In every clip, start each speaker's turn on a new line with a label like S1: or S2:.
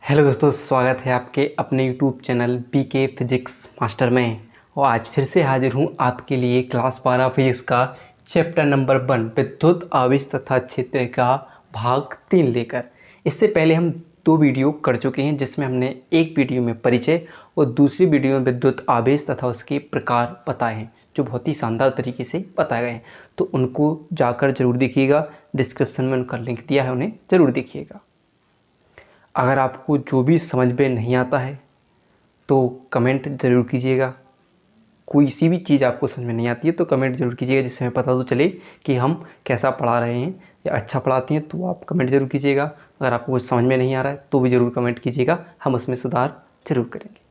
S1: Hello दोस्तों, स्वागत है आपके अपने YouTube channel BK physics master में। और आज फिर से हाजिर हूँ आपके लिए क्लास 12 फिजिक्स का चैप्टर नंबर 1 विद्युत आवेश तथा क्षेत्र का भाग 3 लेकर। इससे पहले हम 2 वीडियो कर चुके हैं, जिसमें हमने एक वीडियो में परिचय और दूसरी वीडियो में विद्युत आवेश तथा उसके प्रकार बताए हैं, जो बहुत ही शानदार तरीके से बताए गए हैं। तो उनको जाकर ज़रूर देखिएगा, डिस्क्रिप्शन में उनका लिंक दिया है, उन्हें ज़रूर देखिएगा। अगर आपको जो भी समझ में नहीं आता है तो कमेंट ज़रूर कीजिएगा। कोई सी भी चीज़ आपको समझ में नहीं आती है तो कमेंट ज़रूर कीजिएगा, जिससे हमें पता तो चले कि हम कैसा पढ़ा रहे हैं या अच्छा पढ़ाते हैं। तो आप कमेंट ज़रूर कीजिएगा। अगर आपको कुछ समझ में नहीं आ रहा है तो भी ज़रूर कमेंट कीजिएगा, हम उसमें सुधार ज़रूर करेंगे।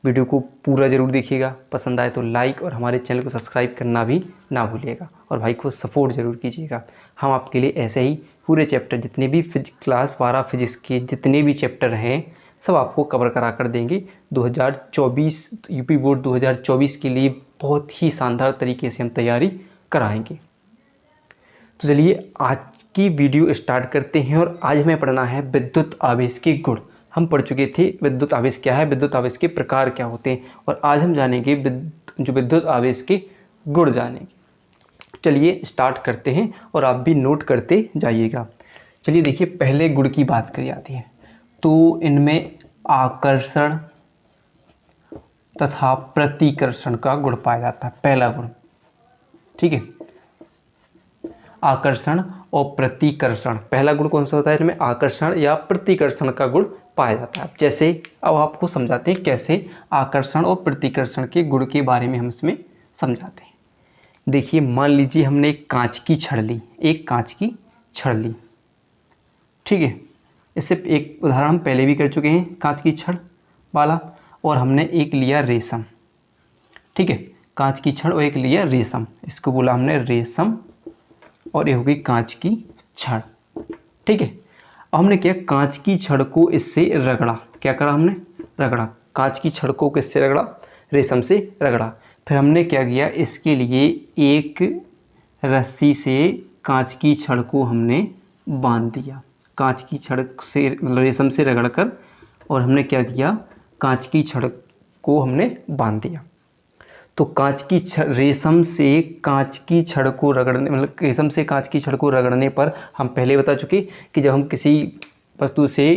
S1: वीडियो को पूरा ज़रूर देखिएगा, पसंद आए तो लाइक और हमारे चैनल को सब्सक्राइब करना भी ना भूलिएगा। और भाई को सपोर्ट ज़रूर कीजिएगा। हम आपके लिए ऐसे ही पूरे चैप्टर, जितने भी क्लास 12 फिजिक्स के जितने भी चैप्टर हैं, सब आपको कवर करा कर देंगे। 2024 यूपी बोर्ड 2024 के लिए बहुत ही शानदार तरीके से हम तैयारी कराएंगे। तो चलिए आज की वीडियो स्टार्ट करते हैं। और आज हमें पढ़ना है विद्युत आवेश के गुण। हम पढ़ चुके थे विद्युत आवेश क्या है, विद्युत आवेश के प्रकार क्या होते हैं, और आज हम जानेंगे जो विद्युत आवेश के गुण जानेंगे। चलिए स्टार्ट करते हैं और आप भी नोट करते जाइएगा। चलिए देखिए, पहले गुण की बात करी जाती है तो इनमें आकर्षण तथा प्रतिकर्षण का गुण पाया जाता है। पहला गुण, ठीक है, आकर्षण और प्रतिकर्षण। पहला गुण कौन सा होता है? इसमें आकर्षण या प्रतिकर्षण का गुण पाया जाता है। जैसे अब आपको समझाते हैं कैसे आकर्षण और प्रतिकर्षण के गुण के बारे में हम इसमें समझाते हैं। देखिए, मान लीजिए हमने एक कांच की छड़ ली, ठीक है। इससे एक उदाहरण हम पहले भी कर चुके हैं कांच की छड़ वाला। और हमने एक लिया रेशम, ठीक है, कांच की छड़ और एक लिया रेशम, इसको बोला हमने रेशम, और ये होगी कांच की छड़, ठीक है। अब हमने क्या, कांच की छड़ को इससे रगड़ा। क्या करा हमने? रगड़ा। कांच की छड़ को किससे रगड़ा? रेशम से रगड़ा। फिर हमने क्या किया, इसके लिए एक रस्सी से कांच की छड़ को हमने बांध दिया। कांच की छड़ से मतलब रेशम से रगड़ कर, और हमने क्या किया, कांच की छड़ को हमने बांध दिया। तो रेशम से कांच की छड़ को रगड़ने, मतलब रेशम से कांच की छड़ को रगड़ने पर हम पहले बता चुके कि जब हम किसी वस्तु से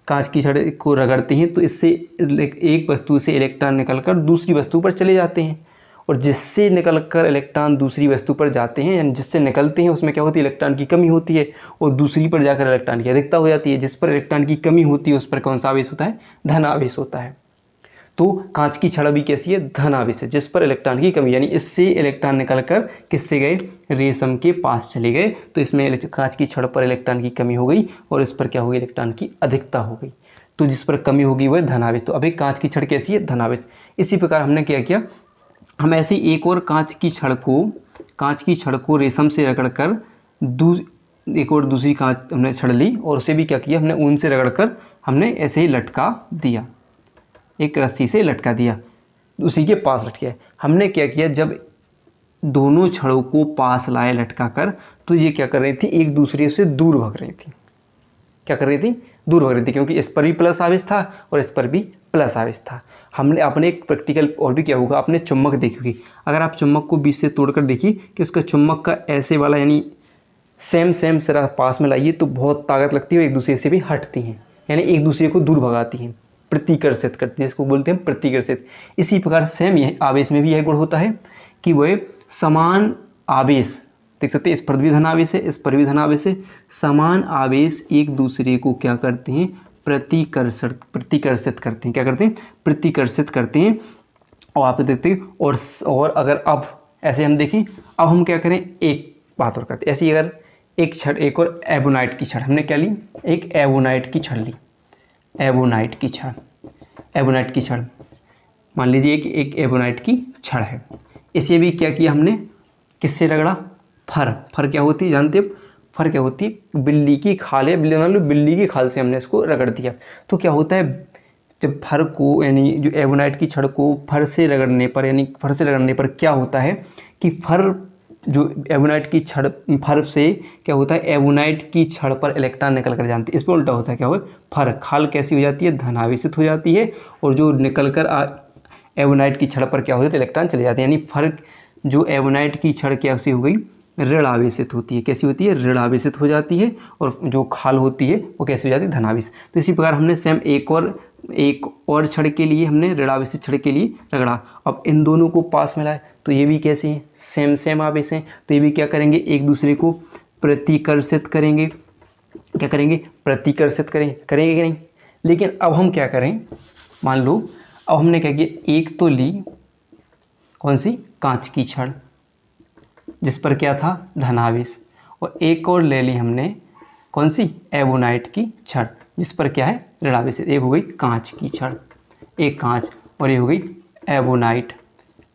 S1: कांच की छड़ को रगड़ते हैं तो इससे एक वस्तु से इलेक्ट्रॉन निकलकर दूसरी वस्तु पर चले जाते हैं, और जिससे निकलकर इलेक्ट्रॉन दूसरी वस्तु पर जाते हैं, यानी जिससे निकलते हैं उसमें क्या होती है, इलेक्ट्रॉन की कमी होती है, और दूसरी पर जाकर इलेक्ट्रॉन की अधिकता हो जाती है। जिस पर इलेक्ट्रॉन की कमी होती है उस पर कौन सा आवेश होता है? धन आवेश होता है। तो कांच की छड़ भी कैसी है? धन आवेश है, जिस पर इलेक्ट्रॉन की कमी, यानी इससे इलेक्ट्रॉन निकलकर किससे गए? रेशम के पास चले गए। तो इसमें कांच की छड़ पर इलेक्ट्रॉन की कमी हो गई और इस पर क्या हो गई? इलेक्ट्रॉन की अधिकता हो गई। तो जिस पर कमी होगी वह धन आवेश। तो अभी कांच की छड़ कैसी है? धन आवेश। इसी प्रकार हमने क्या किया, हम ऐसी एक और कांच की छड़ को रेशम से रगड़कर एक और दूसरी कांच हमने छड़ ली, और उसे भी क्या किया, हमने ऊन से रगड़कर हमने ऐसे ही लटका दिया, एक रस्सी से लटका दिया, उसी के पास लटके। हमने क्या किया, जब दोनों छड़ों को पास लाए लटका कर, तो ये क्या कर रही थी, एक दूसरे से दूर भाग रही थी। क्या कर रही थी? दूर भाग रही थी, क्योंकि इस पर भी प्लस आवेश था और इस पर भी प्लस आवेश था। हमने अपने एक प्रैक्टिकल और भी क्या होगा, आपने चुम्बक देखी होगी। अगर आप चुम्बक को बीच से तोड़कर देखिए कि उसका चुम्बक का ऐसे वाला, यानी सेम सिरा पास में लाइए तो बहुत ताकत लगती है, एक दूसरे से भी हटती हैं, यानी एक दूसरे को दूर भगाती हैं, प्रतिकर्षित करती है, इसको बोलते हैं प्रतिकर्षित। इसी प्रकार सेम यह आवेश में भी यह गुण होता है कि वह समान आवेश, देख सकते हैं इस पर भी धन आवेश है, इस पर भी धन आवेश है, समान आवेश एक दूसरे को क्या करते हैं? प्रतिकर्षित करते हैं। क्या करते हैं? प्रतिकर्षित करते हैं। और आप देखते हैं, और अगर अब ऐसे हम देखें, अब हम क्या करें, एक बात और करते हैं। ऐसी अगर एक और एबोनाइट की छड़, हमने क्या ली, एक एबोनाइट की छड़ ली, एबोनाइट की छड़ मान लीजिए एक एबोनाइट की छड़ है। इसे भी क्या किया हमने, किससे रगड़ा? फर क्या होती है जानते हैं? फर क्या होती है? बिल्ली की खाल है, बिल्ली की खाल से हमने इसको रगड़ दिया। तो क्या होता है, जब फर को, यानी जो एबोनाइट की छड़ को फर से रगड़ने पर क्या होता है कि फर जो एवोनाइट की छड़ फर से क्या होता है, एवोनाइट की छड़ पर इलेक्ट्रॉन निकल कर जानती है। इस पर उल्टा होता है, क्या हो, फर खाल कैसी हो जाती है, धनावेशित हो जाती है, और जो निकल कर एवोनाइट की छड़ पर क्या होती है, इलेक्ट्रॉन चले जाते हैं। यानी फर जो एवोनाइट की छड़ कैसी हो गई, ऋण आवेशित होती है। कैसी होती है, ऋण आवेशित हो जाती है। और जो खाल होती है वो कैसी हो जाती है, धनावेशित। तो इसी प्रकार हमने सेम एक और छड़ के लिए हमने ऋण आवेशित छड़ के लिए रगड़ा। अब इन दोनों को पास मिलाए तो ये भी कैसे हैं, सेम आवेश हैं। तो ये भी क्या करेंगे, एक दूसरे को प्रतिकर्षित करेंगे। क्या करेंगे, प्रतिकर्षित करेंगे कि नहीं। लेकिन अब हम क्या करें, मान लो अब हमने क्या किया, एक तो ली कौन सी, कांच की छड़ जिस पर क्या था, धनावेश, और एक और ले ली हमने कौन सी, एवोनाइट की छड़ जिस पर क्या है, ऋणावेश। एक हो गई कांच की छड़, एक कांच, और ये हो गई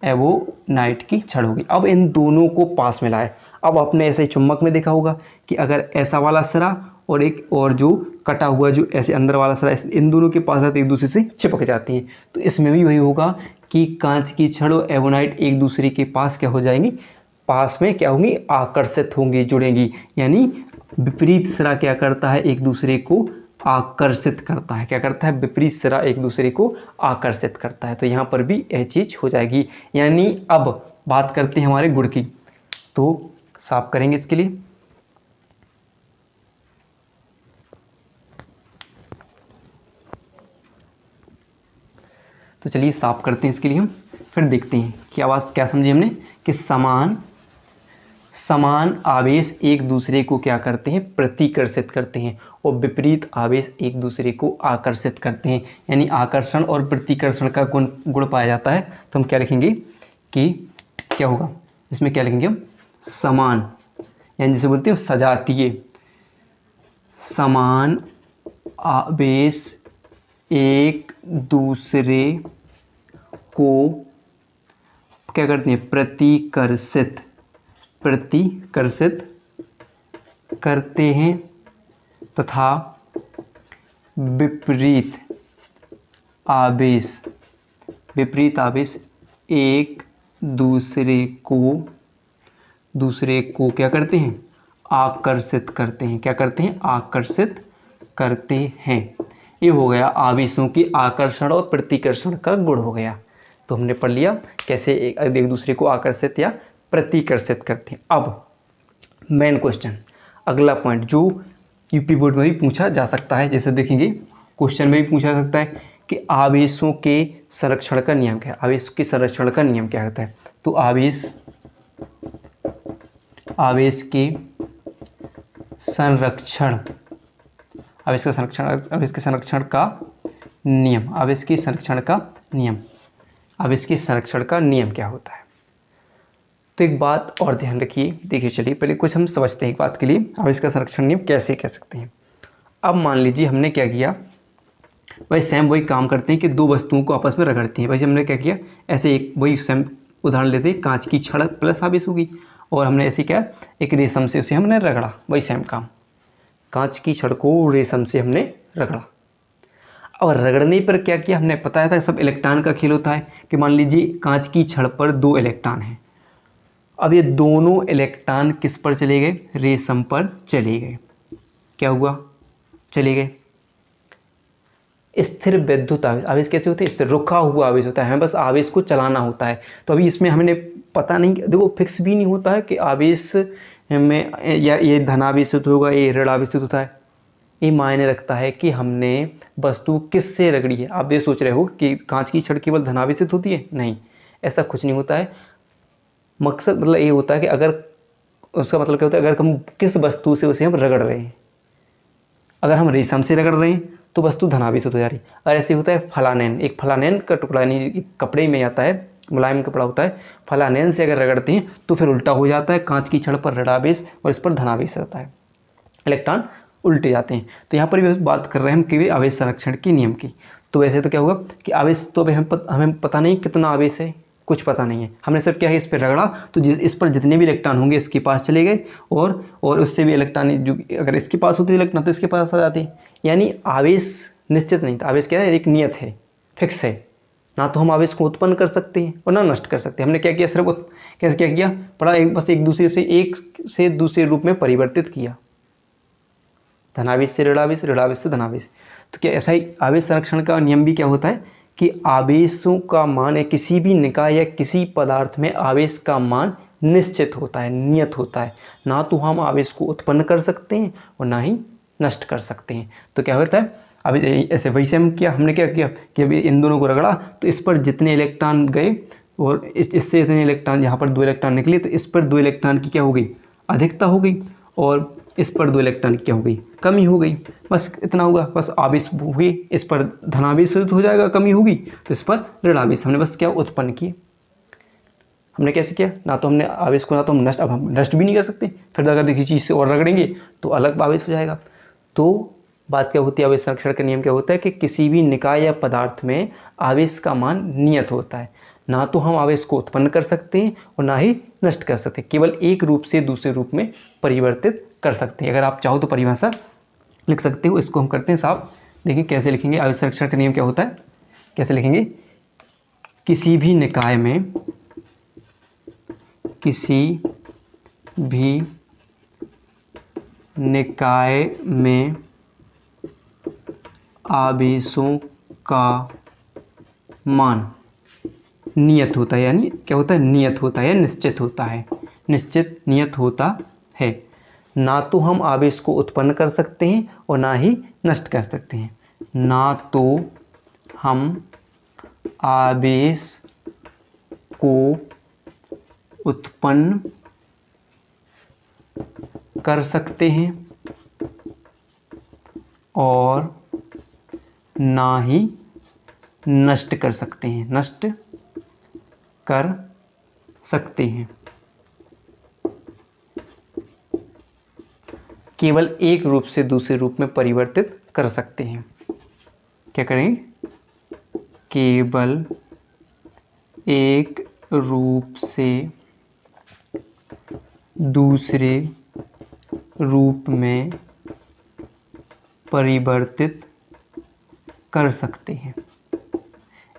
S1: एवोनाइट की छड़ हो गई। अब इन दोनों को पास मिलाए। अब आपने ऐसे चुंबक में देखा होगा कि अगर ऐसा वाला सिरा और एक और जो कटा हुआ जो ऐसे अंदर वाला सिरा, इन दोनों के पास आते एक दूसरे से चिपक जाती हैं। तो इसमें भी वही होगा कि कांच की छड़ और एवोनाइट एक दूसरे के पास क्या हो जाएंगी, पास में क्या होंगी, आकर्षित होंगी, जुड़ेंगी। यानी विपरीत सिरा क्या करता है, एक दूसरे को आकर्षित करता है। क्या करता है, विपरीत सिरा एक दूसरे को आकर्षित करता है। तो यहाँ पर भी यह चीज़ हो जाएगी। यानी अब बात करते हैं हमारे गुण की, तो साफ करेंगे इसके लिए। तो चलिए साफ करते हैं इसके लिए हम, फिर देखते हैं कि आवाज़ क्या समझी हमने, कि समान आवेश एक दूसरे को क्या करते हैं, प्रतिकर्षित करते हैं, और विपरीत आवेश एक दूसरे को आकर्षित करते हैं। यानी आकर्षण और प्रतिकर्षण का गुण पाया जाता है। तो हम क्या लिखेंगे कि क्या होगा, इसमें क्या लिखेंगे हम, समान, यानी जिसे बोलते हैं सजातीय, समान आवेश एक दूसरे को क्या करते हैं, प्रतिकर्षित करते हैं, तथा विपरीत आवेश एक दूसरे को क्या करते हैं, आकर्षित करते हैं। क्या करते हैं, आकर्षित करते हैं। ये हो गया आवेशों की आकर्षण और प्रतिकर्षण का गुण हो गया। तो हमने पढ़ लिया कैसे एक दूसरे को आकर्षित या प्रतिकर्षित करते हैं। अब मेन क्वेश्चन, अगला पॉइंट जो यूपी बोर्ड में भी पूछा जा सकता है, जैसे देखेंगे क्वेश्चन में भी पूछा जा सकता है कि आवेशों के संरक्षण का नियम क्या है। आवेश के संरक्षण का नियम क्या होता है, तो आवेश के संरक्षण का नियम क्या होता है। तो एक बात और ध्यान रखिए, देखिए चलिए पहले कुछ हम समझते हैं एक बात के लिए, आवेश का संरक्षण नियम कैसे कह सकते हैं। अब मान लीजिए हमने क्या किया, भाई सेम वही काम करते हैं कि दो वस्तुओं को आपस में रगड़ते हैं। भाई हमने क्या किया, ऐसे एक वही सेम उदाहरण लेते हैं, कांच की छड़ प्लस आवेश होगी, और हमने ऐसे क्या, एक रेशम से उसे हमने रगड़ा, वही सेम काम, कांच की छड़ को रेशम से हमने रगड़ा। और रगड़ने पर क्या किया, हमने बताया था सब इलेक्ट्रॉन का खेल होता है कि मान लीजिए कांच की छड़ पर दो इलेक्ट्रॉन हैं। अब ये दोनों इलेक्ट्रॉन किस पर चले गए, रेशम पर चले गए। क्या हुआ, चले गए। स्थिर विद्युत आवेश कैसे होते हैं, स्थिर, रुका हुआ आवेश होता है, हमें बस आवेश को चलाना होता है। तो अभी इसमें हमने पता नहीं, देखो फिक्स भी नहीं होता है कि आवेश में या ये धनावेशित होगा, ये ऋण आवेशित होता है। ये मायने रखता है कि हमने वस्तु किससे रगड़ी है। आप ये सोच रहे हो कि कांच की छड़ केवल धनावेशित होती है, नहीं, ऐसा कुछ नहीं होता है। मकसद मतलब ये होता है कि अगर उसका मतलब क्या होता है, अगर हम किस वस्तु से उसे हम रगड़ रहे हैं, अगर हम रेशम से रगड़ रहे हैं तो वस्तु धनावेशित हो जा रही है। और ऐसे होता है फलानैन, एक फलानैन का टुकड़ा, यानी कपड़े में आता है, मुलायम कपड़ा होता है, फलानैन से अगर रगड़ते हैं तो फिर उल्टा हो जाता है, कांच की छड़ पर ऋणावेश और इस पर धनावेश रहता है, इलेक्ट्रॉन उल्टे जाते हैं। तो यहाँ पर भी बात कर रहे हैं हम कि आवेश संरक्षण के नियम की। तो वैसे तो क्या होगा कि आवेश तो हमें पता नहीं कितना आवेश है, कुछ पता नहीं है, हमने सिर्फ क्या है इस पर रगड़ा, तो इस पर जितने भी इलेक्ट्रॉन होंगे इसके पास चले गए, और उससे भी इलेक्ट्रॉन जो अगर इसके पास होती इलेक्ट्रॉन तो इसके पास आ जाती। यानी आवेश निश्चित नहीं था, आवेश क्या है, एक नियत है, फिक्स है, ना तो हम आवेश को उत्पन्न कर सकते हैं और ना नष्ट कर सकते हैं। हमने क्या किया, सिर्फ कैसे क्या किया, पढ़ा, बस एक से दूसरे रूप में परिवर्तित किया, धनावेश से ऋणावेश, ऋणावेश से धनावेश। तो क्या ऐसा ही आवेश संरक्षण का नियम भी क्या होता है कि आवेशों का मान या किसी भी निकाय या किसी पदार्थ में आवेश का मान निश्चित होता है, नियत होता है। ना तो हम आवेश को उत्पन्न कर सकते हैं और ना ही नष्ट कर सकते हैं। तो क्या होता है, अब ऐसे वैसे हमने क्या किया कि अभी इन दोनों को रगड़ा तो इस पर जितने इलेक्ट्रॉन गए और इससे इतने इलेक्ट्रॉन, यहाँ पर 2 इलेक्ट्रॉन निकले तो इस पर 2 इलेक्ट्रॉन की क्या हो गई, अधिकता हो गई, और इस पर 2 इलेक्ट्रॉन की क्या हो गई, कमी हो गई। बस इतना होगा, बस आवेश हुए, इस पर धनावेश हो जाएगा, कमी होगी तो इस पर ऋणावेश। हमने बस क्या उत्पन्न किए। हमने कैसे किया, ना तो हमने आवेश को, ना तो हम नष्ट, अब हम नष्ट भी नहीं कर सकते, फिर अगर किसी चीज़ से और रगड़ेंगे तो अलग आवेश हो जाएगा। तो बात क्या होती है, आवेश संरक्षण का नियम क्या होता है कि किसी भी निकाय या पदार्थ में आवेश का मान नियत होता है। ना तो हम आवेश को उत्पन्न कर सकते हैं और ना ही नष्ट कर सकते, केवल एक रूप से दूसरे रूप में परिवर्तित कर सकते हैं। अगर आप चाहो तो परिभाषा लिख सकते हो, इसको हम करते हैं साफ। देखिए कैसे लिखेंगे, आवेश संरक्षण का नियम क्या होता है, कैसे लिखेंगे, किसी भी निकाय में, किसी भी निकाय में आवेशों का मान नियत होता है, यानी क्या होता है, नियत होता है, निश्चित होता है, निश्चित नियत होता है। ना तो हम आवेश को उत्पन्न कर सकते हैं और ना ही नष्ट कर सकते हैं। ना तो हम आवेश को उत्पन्न कर सकते हैं और ना ही नष्ट कर सकते हैं, नष्ट कर सकते हैं। केवल एक रूप से दूसरे रूप में परिवर्तित कर सकते हैं। क्या करेंगे, केवल एक रूप से दूसरे रूप में परिवर्तित कर सकते हैं।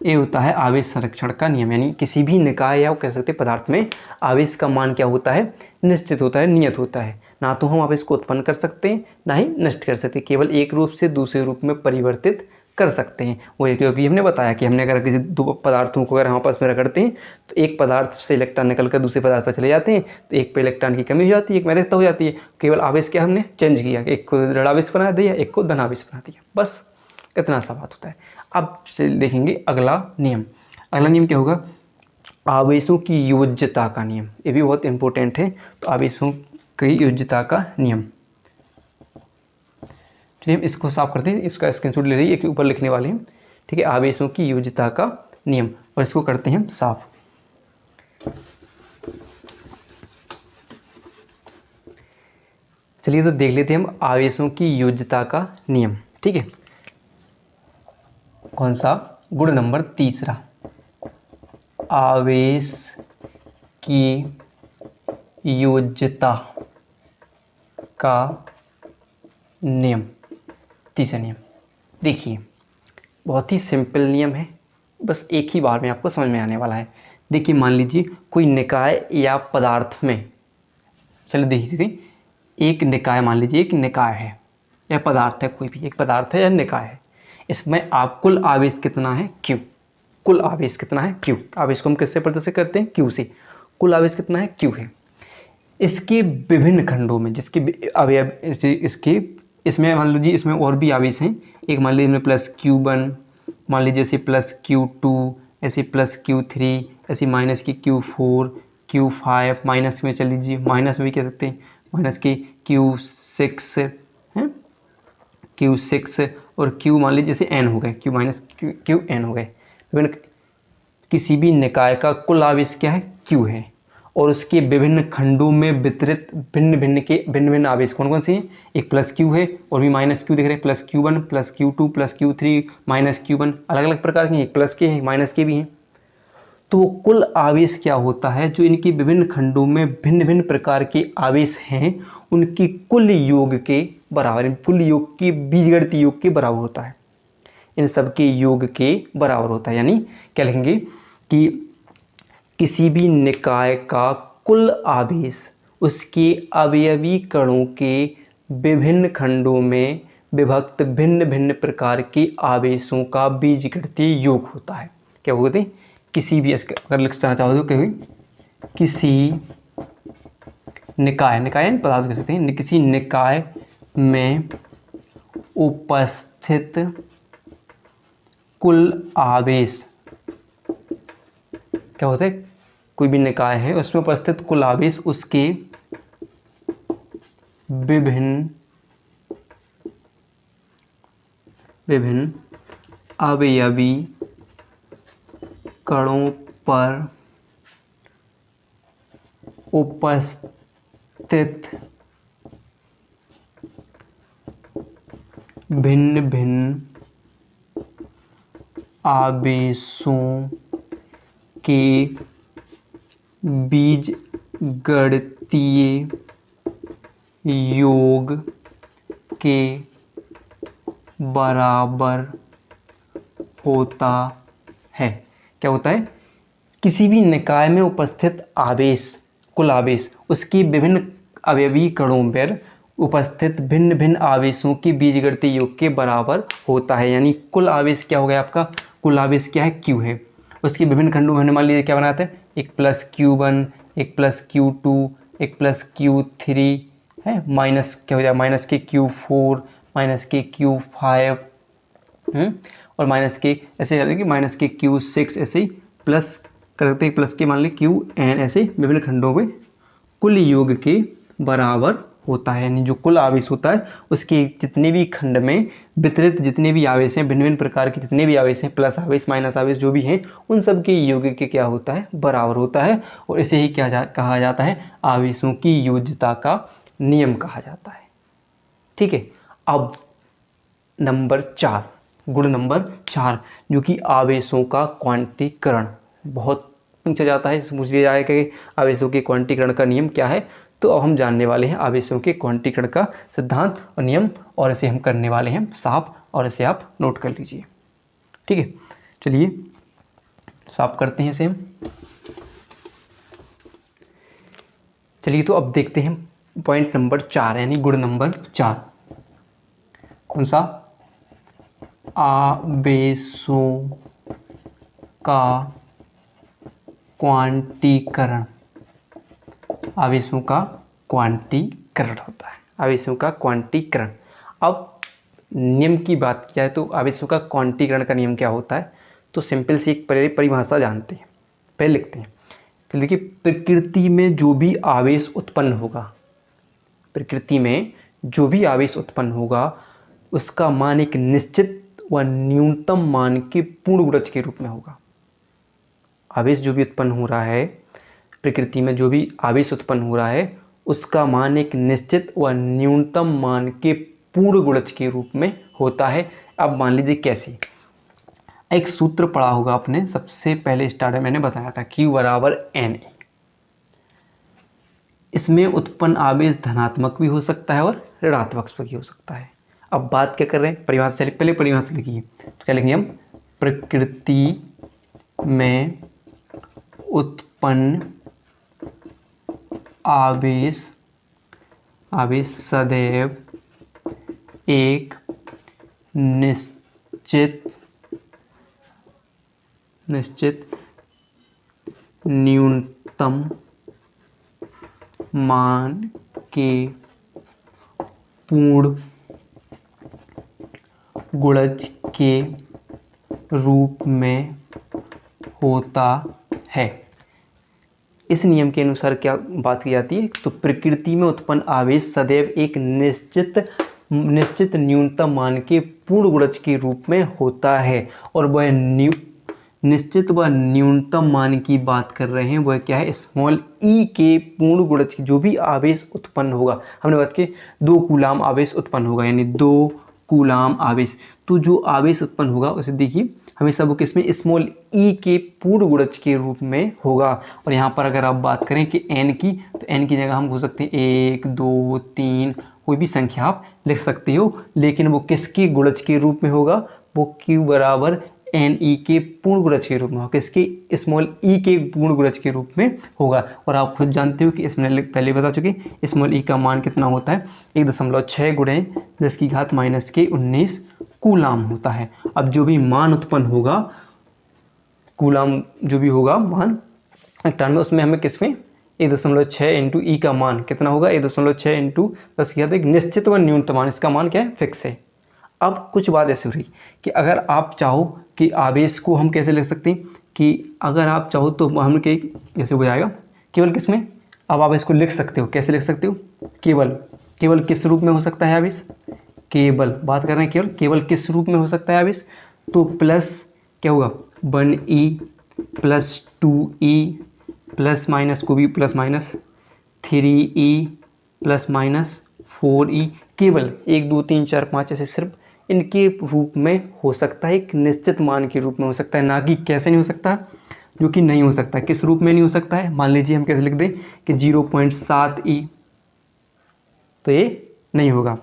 S1: ये होता है आवेश संरक्षण का नियम, यानी किसी भी निकाय या कह सकते पदार्थ में आवेश का मान क्या होता है, निश्चित होता है, नियत होता है। ना तो हम आवेश को उत्पन्न कर सकते हैं ना ही नष्ट कर सकते, केवल एक रूप से दूसरे रूप में परिवर्तित कर सकते हैं। वो क्योंकि हमने बताया कि हमने अगर किसी 2 पदार्थों को अगर हम आपस में रगड़ते हैं तो एक पदार्थ से इलेक्ट्रॉन निकल कर दूसरे पदार्थ पर चले जाते हैं, तो एक पे इलेक्ट्रॉन की कमी हो जाती है, एक में अधिकता हो जाती है। केवल आवेश क्या हमने चेंज किया, एक को ऋणावेश बना दिया, एक को धनावेश बना दिया, बस इतना सा बात होता है। अब से देखेंगे अगला नियम। अगला नियम क्या होगा, आवेशों की योज्यता का नियम। ये भी बहुत इंपॉर्टेंट है। तो आवेशों की योज्यता का नियम, चलिए हम इसको साफ करते हैं, इसका स्क्रीनशॉट ले रही है, ऊपर लिखने वाले हैं, ठीक है, आवेशों की योज्यता का नियम, और इसको करते हैं हम साफ। चलिए तो देख लेते हैं हम आवेशों की योज्यता का नियम, ठीक है। कौन सा, गुण नंबर 3, आवेश की योज्यता का नियम, 3रा नियम। देखिए बहुत ही सिंपल नियम है, बस एक ही बार में आपको समझ में आने वाला है। देखिए मान लीजिए कोई निकाय या पदार्थ में, चलिए देखिए एक निकाय, मान लीजिए एक निकाय है या पदार्थ है, कोई भी एक पदार्थ है या निकाय है, इसमें आप कुल आवेश कितना है, Q, कुल आवेश कितना है, Q। आवेश को हम किससे प्रदर्शित करते हैं, Q से। कुल आवेश कितना है, Q है। इसके विभिन्न खंडों में जिसके अवयव इसके, इसमें मान लीजिए इसमें और भी आवेश हैं, एक मान लीजिए इसमें +Q1, मान लीजिए ऐसे +Q2, ऐसे +Q3, ऐसे माइनस की Q4, Q5, माइनस में चल लीजिए, माइनस में कह सकते हैं, माइनस की Q6 है, Q6 और Q मान लीजिए जैसे n हो गए, Q माइनस Qn हो गए। विभिन्न किसी भी निकाय का कुल आवेश क्या है, Q है, और उसके विभिन्न खंडों में वितरित भिन्न भिन्न आवेश कौन कौन से हैं, एक +Q है और भी -Q दिख रहे हैं, +Q1, +Q2, +Q3, -Q1, अलग अलग प्रकार के हैं, एक +K है, -K भी हैं। तो कुल आवेश क्या होता है, जो इनके विभिन्न खंडों में भिन्न भिन्न प्रकार के आवेश हैं उनकी कुल योग के बराबर, कुल योग की बीजगणितीय योग के बराबर होता है। इन सब के योग के बराबर होता है। यानी क्या लिखेंगे कि किसी भी निकाय का कुल आवेश उसके अवयवी कणों के विभिन्न खंडों में विभक्त भिन्न भिन्न प्रकार के आवेशों का बीजगणितीय योग होता है। क्या बोलते हैं? किसी भी, अगर लिखना चाहो तो कहीं किसी निकाय, निकाय पदार्थ कह सकते हैं, किसी निकाय में उपस्थित कुल आवेश, क्या होता है? कोई भी निकाय है उसमें उपस्थित कुल आवेश उसके विभिन्न अवयवी कणों पर उपस्थित भिन्न भिन्न आवेशों के बीजगणितीय योग के बराबर होता है। क्या होता है? किसी भी निकाय में उपस्थित आवेश, कुल आवेश उसके विभिन्न अवयवी कणों पर उपस्थित भिन्न भिन्न आवेशों के बीजगणितीय योग के बराबर होता है। यानी कुल आवेश क्या हो गया आपका? कुल आवेश क्या है? Q है। उसके विभिन्न खंडों में मान लीजिए क्या बनाते हैं? एक प्लस Q1, एक प्लस Q2, एक प्लस Q3 है, माइनस क्या हो जाए? माइनस के Q4, माइनस के Q5 और माइनस के ऐसे करते हैं कि माइनस के Q6, ऐसे ही प्लस कर सकते हैं, प्लस के मान लीजिए Qn, ऐसे विभिन्न खंडों में कुल योग के बराबर होता है। यानी जो कुल आवेश होता है उसके जितने भी खंड में वितरित जितने भी आवेश हैं, भिन्न भिन्न प्रकार के जितने भी आवेश हैं, प्लस आवेश माइनस आवेश जो भी हैं, उन सब के योग के क्या होता है? बराबर होता है। और इसे ही क्या कहा जाता है? आवेशों की योज्यता का नियम कहा जाता है। ठीक है। अब नंबर 4, गुण नंबर 4, जो कि आवेशों का क्वांटीकरण, बहुत पूछा जाता है, पूछ लिया जाएगा कि आवेशों के क्वांटीकरण का नियम क्या है। तो अब हम जानने वाले हैं आवेशों के क्वांटीकरण का सिद्धांत और नियम, और इसे हम करने वाले हैं साफ, और इसे आप नोट कर लीजिए। ठीक है, चलिए साफ करते हैं इसे हम। चलिए तो अब देखते हैं पॉइंट नंबर 4 यानी गुण नंबर 4। कौन सा? आवेशों का क्वांटीकरण। आवेशों का क्वांटीकरण होता है, आवेशों का क्वांटीकरण। अब नियम की बात किया है तो आवेशों का क्वांटीकरण का नियम क्या होता है? तो सिंपल सी एक परिभाषा जानते हैं, पहले लिखते हैं। तो देखिए, प्रकृति में जो भी आवेश उत्पन्न होगा, प्रकृति में जो भी आवेश उत्पन्न होगा उसका मान एक निश्चित व न्यूनतम मान के पूर्ण गुणज के रूप में होगा। आवेश जो भी उत्पन्न हो रहा है, प्रकृति में जो भी आवेश उत्पन्न हो रहा है उसका मान एक निश्चित व न्यूनतम मान के पूर्ण गुणज के रूप में होता है। अब मान लीजिए कैसे? एक सूत्र पढ़ा होगा आपने, सबसे पहले स्टार्ट में मैंने बताया था Q बराबर Na। इसमें उत्पन्न आवेश धनात्मक भी हो सकता है और ऋणात्मक भी हो सकता है। अब बात क्या कर रहे हैं? परिभाषा, चलिए पहले परिभाषा लिखिए। तो क्या लिखेंगे हम? प्रकृति में उत्पन्न आवेश सदैव एक निश्चित न्यूनतम मान के पूर्ण गुणज के रूप में होता है। इस नियम के अनुसार क्या बात की जाती है? तो प्रकृति में उत्पन्न आवेश सदैव एक निश्चित न्यूनतम मान के पूर्ण गुणज के रूप में होता है। और वह निश्चित व न्यूनतम मान की बात कर रहे हैं, वह क्या है? स्मॉल ई के पूर्ण गुणज की जो भी आवेश उत्पन्न होगा, हमने बात की 2 कूलाम आवेश उत्पन्न होगा, यानी 2 कूलाम आवेश। तो जो आवेश उत्पन्न होगा उसे देखिए हमेशा वो किसमें? स्मॉल ई के पूर्ण गुणज के रूप में होगा। और यहाँ पर अगर आप बात करें कि एन की, तो एन की जगह हम हो सकते हैं 1 2 3, कोई भी संख्या आप लिख सकते हो, लेकिन वो किसके गुणज के रूप में होगा? वो Q बराबर NE के पूर्ण गुणज के रूप में होगा, किसके स्मॉल e के पूर्ण गुणज के रूप में होगा। और आप खुद जानते हो कि इसमें पहले बता चुके स्मॉल e का मान कितना होता है 1.6 गुणे 10⁻⁻⁰ कूलाम होता है। अब जो भी मान उत्पन्न होगा कूलाम जो भी होगा मान इलेक्ट्रॉन में, उसमें हमें किसमें 1.6 इंटू ई का मान कितना होगा 1.6 इंटू 10 किया, तो एक निश्चित व न्यूनतम मान, इसका मान क्या है फिक्स है। अब कुछ बात ऐसी हो रही कि अगर आप चाहो कि आवेश को हम कैसे लिख सकते हैं कि अगर आप चाहो तो हम के कैसे हो जाएगा केवल किसमें, अब आप इसको लिख सकते हो, कैसे लिख सकते हो, केवल किस रूप में हो सकता है आवेश, केवल बात कर रहे हैं केवल किस रूप में हो सकता है आवेश, तो प्लस क्या होगा 1e plus 2e plus minus को भी plus minus 3e plus minus 4e, केवल 1 2 3 4 5 ऐसे सिर्फ इनके रूप में हो सकता है, एक निश्चित मान के रूप में हो सकता है, ना कि कैसे नहीं हो सकता, जो कि नहीं हो सकता। किस रूप में नहीं हो सकता है, मान लीजिए हम कैसे लिख दें कि 0.7e, तो ये नहीं होगा।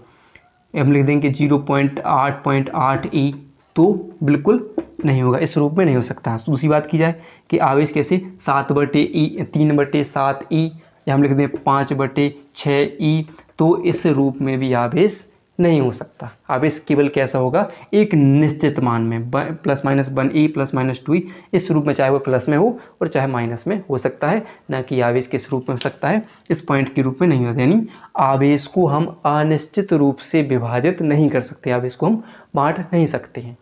S1: हम लिख देंगे 0.8.8e, तो बिल्कुल नहीं होगा, इस रूप में नहीं हो सकता। दूसरी बात की जाए कि आवेश कैसे 7/e 3/7e, या हम लिख दें 5/6e, तो इस रूप में भी आवेश नहीं हो सकता। आवेश केवल कैसा होगा एक निश्चित मान में plus minus 1e plus minus 2e, इस रूप में चाहे वो प्लस में हो और चाहे माइनस में हो सकता है, ना कि आवेश किस रूप में हो सकता है इस पॉइंट के रूप में नहीं होता। यानी आवेश को हम अनिश्चित रूप से विभाजित नहीं कर सकते, आवेश को हम बांट नहीं सकते हैं।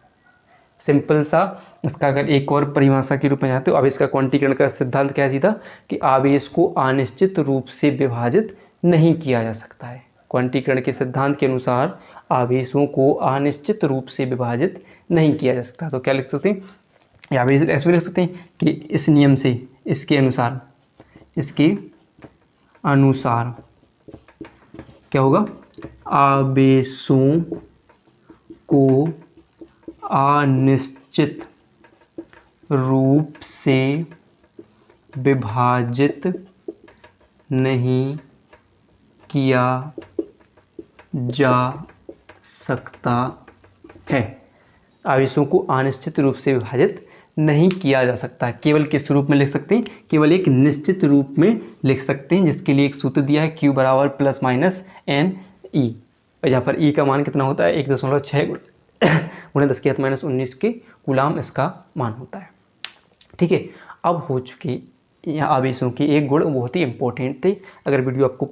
S1: सिंपल सा इसका अगर एक और परिभाषा के रूप में जाते हो, आवेश का क्वांटीकरण का सिद्धांत क्या सीधा कि आवेश को अनिश्चित रूप से विभाजित नहीं किया जा सकता है। क्वांटीकरण के सिद्धांत के अनुसार आवेशों को अनिश्चित रूप से विभाजित नहीं किया जा सकता। तो क्या लिख सकते हैं, या आवेश ऐसे भी लिख सकते हैं कि इस नियम से इसके अनुसार क्या होगा, आवेशों को अनिश्चित रूप से विभाजित नहीं किया जा सकता है। आवेशों को अनिश्चित रूप से विभाजित नहीं किया जा सकता है। केवल किस रूप में लिख सकते हैं, केवल एक निश्चित रूप में लिख सकते हैं, जिसके लिए एक सूत्र दिया है Q बराबर प्लस माइनस NE, जहाँ पर E का मान कितना होता है 1.6 गुणे 10⁻⁻⁰ के कूलाम इसका मान होता है। ठीक है, अब हो चुके यहाँ आवेशों के एक गुण बहुत ही इंपॉर्टेंट थे। अगर वीडियो आपको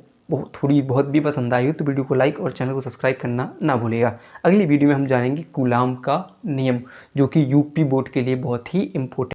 S1: थोड़ी बहुत भी पसंद आई हो तो वीडियो को लाइक और चैनल को सब्सक्राइब करना ना भूलिएगा। अगली वीडियो में हम जानेंगे कूलाम का नियम, जो कि यूपी बोर्ड के लिए बहुत ही इंपॉर्टेंट